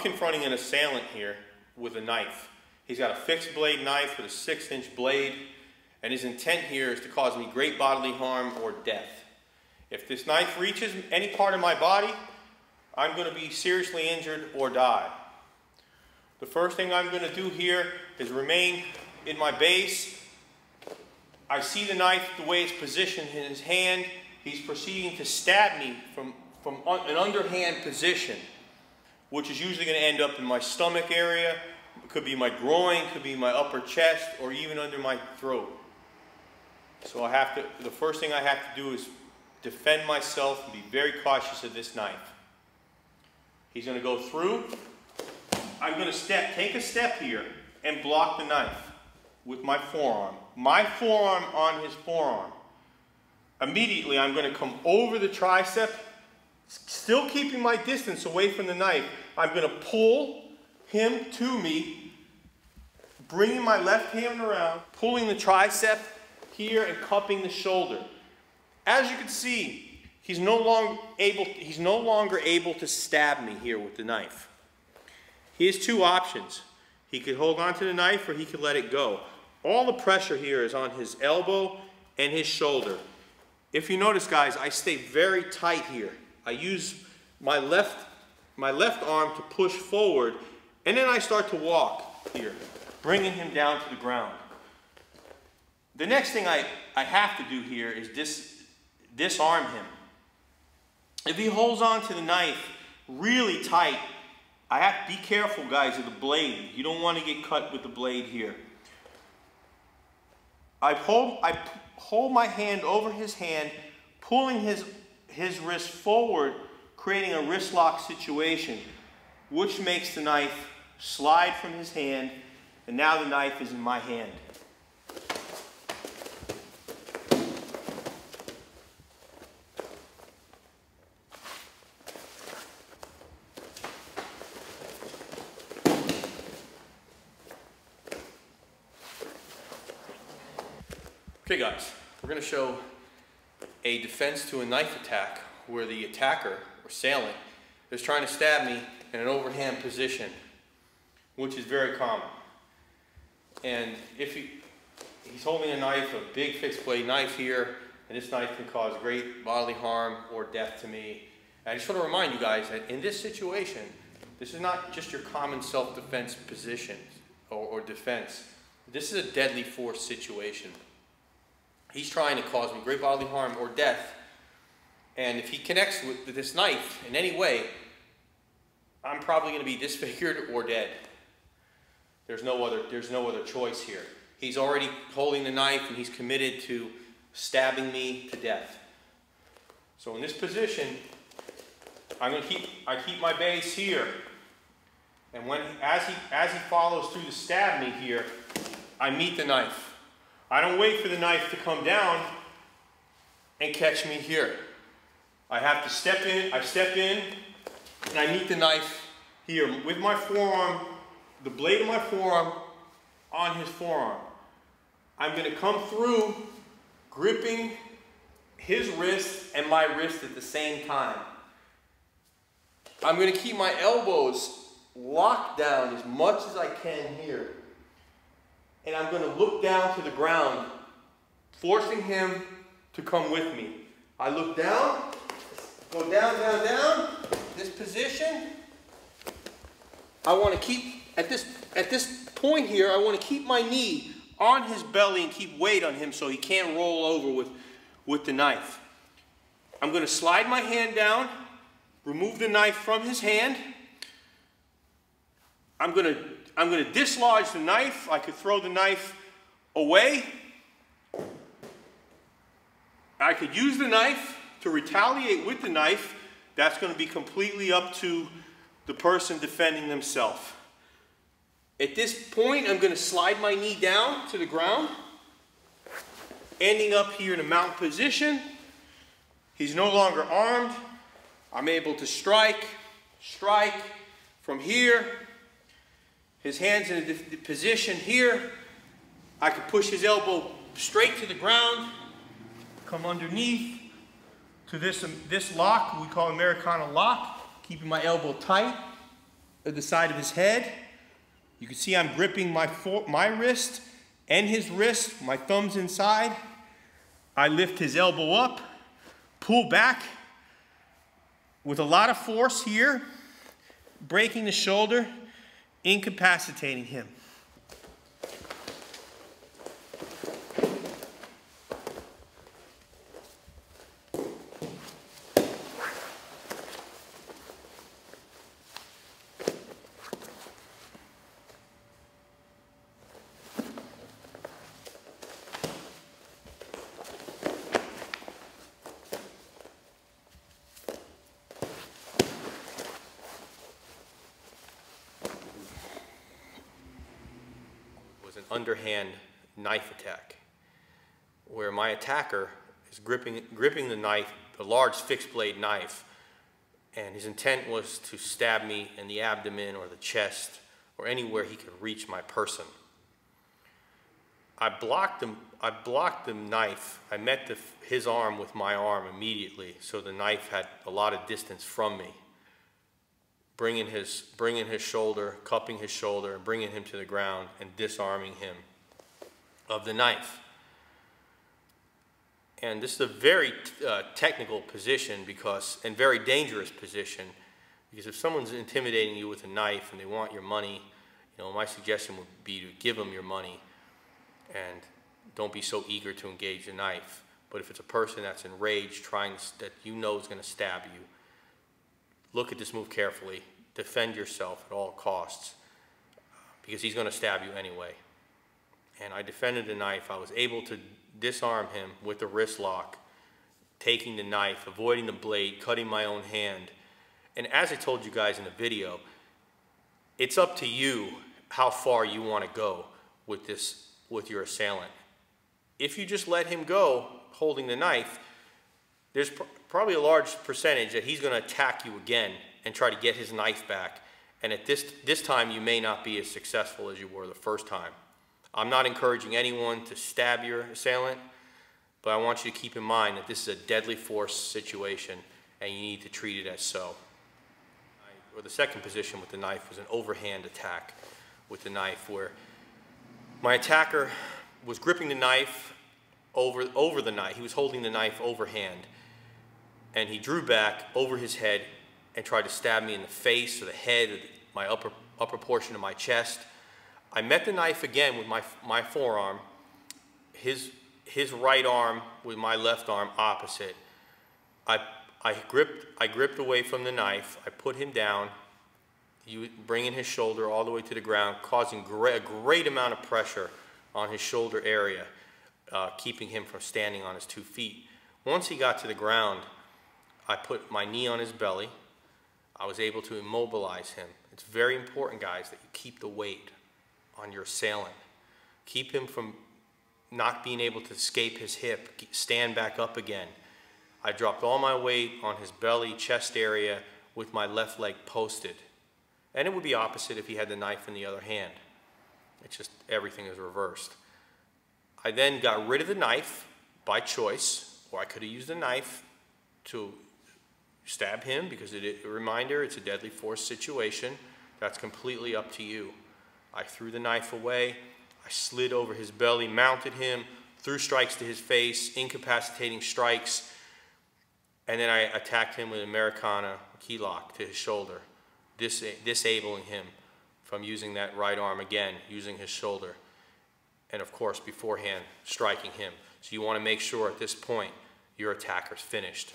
confronting an assailant here with a knife. He's got a fixed blade knife with a 6-inch blade, and his intent here is to cause me great bodily harm or death. If this knife reaches any part of my body, I'm going to be seriously injured or die. The first thing I'm going to do here is remain in my base. I see the knife the way it's positioned in his hand. He's proceeding to stab me from an underhand position, which is usually going to end up in my stomach area. It could be my groin, could be my upper chest, or even under my throat. So the first thing I have to do is defend myself and be very cautious of this knife. He's going to go through. I'm going to take a step here and block the knife with my forearm. My forearm on his forearm. Immediately I'm going to come over the tricep, still keeping my distance away from the knife. I'm going to pull him to me, bringing my left hand around, pulling the tricep here and cupping the shoulder. As you can see, he's no longer able to stab me here with the knife. He has two options. He could hold on to the knife or he could let it go. All the pressure here is on his elbow and his shoulder. If you notice, guys, I stay very tight here. I use my left arm to push forward, and then I start to walk here, bringing him down to the ground. The next thing I have to do here is disarm him. If he holds on to the knife really tight, I have to be careful, guys, of the blade. You don't want to get cut with the blade here. I hold my hand over his hand, pulling his wrist forward, creating a wrist lock situation, which makes the knife slide from his hand, and now the knife is in my hand. Okay, guys, we're going to show a defense to a knife attack where the attacker or assailant is trying to stab me in an overhand position, which is very common. And if he's holding a knife, a big fixed blade knife here, and this knife can cause great bodily harm or death to me. And I just want to remind you guys that in this situation, this is not just your common self-defense position or defense. This is a deadly force situation. He's trying to cause me great bodily harm or death, and if he connects with this knife in any way, I'm probably going to be disfigured or dead. There's no other choice here. He's already holding the knife and he's committed to stabbing me to death. So in this position, I keep my base here, and as he follows through to stab me here, I meet the knife. I don't wait for the knife to come down and catch me here. I have to step in, and I meet the knife here with my forearm, the blade of my forearm on his forearm. I'm going to come through, gripping his wrist and my wrist at the same time. I'm going to keep my elbows locked down as much as I can here. And I'm going to look down to the ground, forcing him to come with me. I look down, go down, down, down, this position. I want to keep, at this point here, I want to keep my knee on his belly and keep weight on him so he can't roll over with the knife. I'm going to slide my hand down, remove the knife from his hand. I'm going to dislodge the knife. I could throw the knife away. I could use the knife to retaliate with the knife. That's going to be completely up to the person defending themselves. At this point, I'm going to slide my knee down to the ground, ending up here in a mount position. He's no longer armed. I'm able to strike from here. His hand's in a position here. I can push his elbow straight to the ground, come underneath to this lock, we call Americana lock, keeping my elbow tight. the side of his head. You can see I'm gripping my wrist and his wrist, my thumb's inside. I lift his elbow up, pull back with a lot of force here, breaking the shoulder, incapacitating him. An underhand knife attack where my attacker is gripping the knife, the large fixed blade knife, and his intent was to stab me in the abdomen or the chest or anywhere he could reach my person. I blocked the knife. I met his arm with my arm immediately, so the knife had a lot of distance from me, bringing his shoulder, cupping his shoulder, and bringing him to the ground and disarming him of the knife. And this is a very technical position and very dangerous position, because if someone's intimidating you with a knife and they want your money, my suggestion would be to give them your money and don't be so eager to engage the knife. But if it's a person that's enraged, that is going to stab you, look at this move carefully. Defend yourself at all costs, because he's going to stab you anyway. And I defended the knife. I was able to disarm him with the wrist lock, taking the knife, avoiding the blade, cutting my own hand. And as I told you guys in the video, it's up to you how far you want to go with your assailant. If you just let him go holding the knife, there's probably a large percentage that he's going to attack you again and try to get his knife back. And at this time, you may not be as successful as you were the first time. I'm not encouraging anyone to stab your assailant, but I want you to keep in mind that this is a deadly force situation and you need to treat it as so. Or the second position with the knife was an overhand attack with the knife, where my attacker was gripping the knife over the knife. He was holding the knife overhand, and he drew back over his head and tried to stab me in the face or the head or my upper portion of my chest. I met the knife again with my forearm, his right arm with my left arm opposite. I gripped away from the knife. I put him down, bringing his shoulder all the way to the ground, causing a great amount of pressure on his shoulder area, keeping him from standing on his 2 feet. Once he got to the ground, I put my knee on his belly. I was able to immobilize him. It's very important, guys, that you keep the weight on your assailant. Keep him from not being able to escape his hip, stand back up again. I dropped all my weight on his belly, chest area with my left leg posted. And it would be opposite if he had the knife in the other hand. It's just everything is reversed. I then got rid of the knife by choice, or I could have used the knife to stab him, because a reminder, it's a deadly force situation. That's completely up to you. I threw the knife away. I slid over his belly, mounted him, threw strikes to his face, incapacitating strikes, and then I attacked him with an Americana key lock to his shoulder, disabling him from using that right arm again, using his shoulder, and of course beforehand striking him. So you want to make sure at this point your attacker's finished.